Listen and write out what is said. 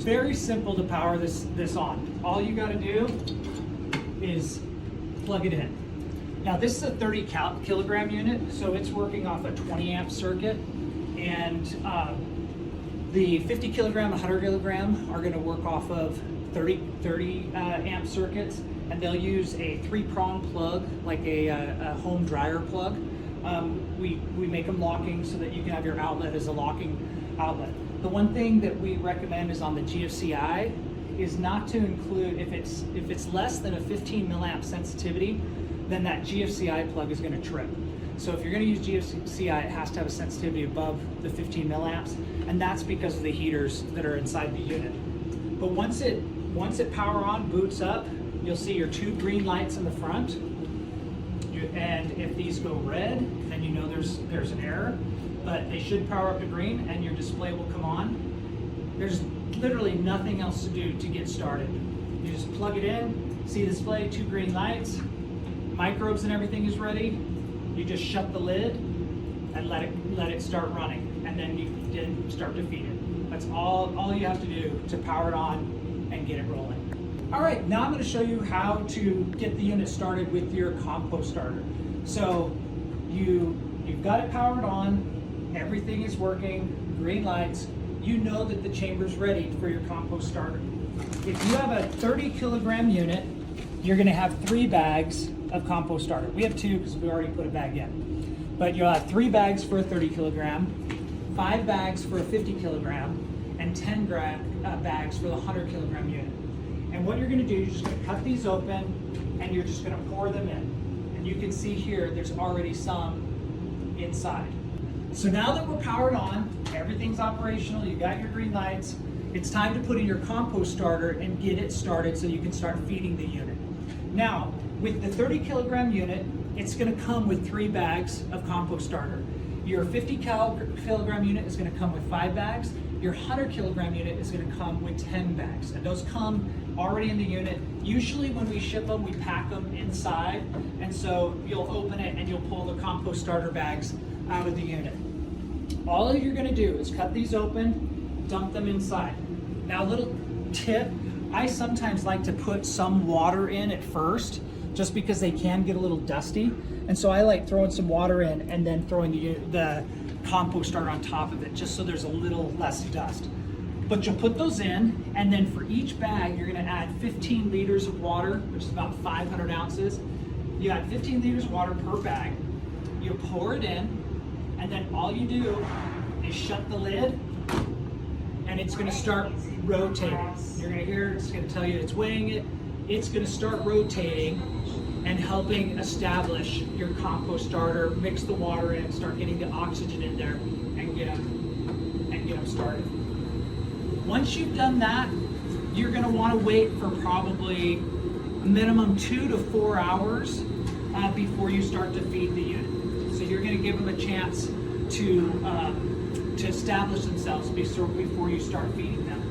very simple to power this on. All you got to do is plug it in. Now this is a 30 kilogram unit, so it's working off a 20 amp circuit, and the 50 kilogram, 100 kilogram are going to work off of 30 amp circuits, and they'll use a 3-prong plug, like a home dryer plug. We make them locking so that you can have your outlet as a locking outlet. The one thing that we recommend is on the GFCI is not to include, if it's less than a 15 milliamp sensitivity, then that GFCI plug is going to trip. So if you're going to use GFCI, it has to have a sensitivity above the 15 milliamps, and that's because of the heaters that are inside the unit. But once it power on, boots up, you'll see your 2 green lights in the front, and if these go red, then you know there's an error, but they should power up to green and your display will come on. There's literally nothing else to do to get started. You just plug it in, see the display, 2 green lights, microbes and everything is ready. You just shut the lid and let it start running, and then you can start to feed it. That's all you have to do to power it on and get it rolling. All right, now I'm going to show you how to get the unit started with your compost starter. So you've got it powered on, everything is working, green lights. You know that the chamber's ready for your compost starter. If you have a 30 kilogram unit, you're going to have 3 bags of compost starter. We have 2 because we already put a bag in. But you'll have 3 bags for a 30 kilogram, 5 bags for a 50 kilogram, and 10 bags for the 100 kilogram unit. And what you're going to do, you're just going to cut these open and you're just going to pour them in. And you can see here, there's already some inside. So now that we're powered on, everything's operational, you got your green lights, it's time to put in your compost starter and get it started so you can start feeding the unit. Now, with the 30 kilogram unit, it's going to come with 3 bags of compost starter. Your 50 kilogram unit is going to come with 5 bags. Your 100 kilogram unit is going to come with 10 bags. And those come already in the unit. Usually when we ship them, we pack them inside. And so you'll open it and you'll pull the compost starter bags out of the unit. All you're going to do is cut these open, dump them inside. Now, a little tip, I sometimes like to put some water in at first, just because they can get a little dusty. And so I like throwing some water in and then throwing the compost starter on top of it, just so there's a little less dust. But you'll put those in, and then for each bag, you're gonna add 15 liters of water, which is about 500 ounces. You add 15 liters of water per bag. You pour it in, and then all you do is shut the lid, and it's gonna start rotating. You're gonna hear it's gonna tell you it's weighing it. It's gonna start rotating and helping establish your compost starter, mix the water in, start getting the oxygen in there, and get them started. Once you've done that, you're gonna wanna wait for probably a minimum 2 to 4 hours before you start to feed the unit. So you're gonna give them a chance to establish themselves before you start feeding them.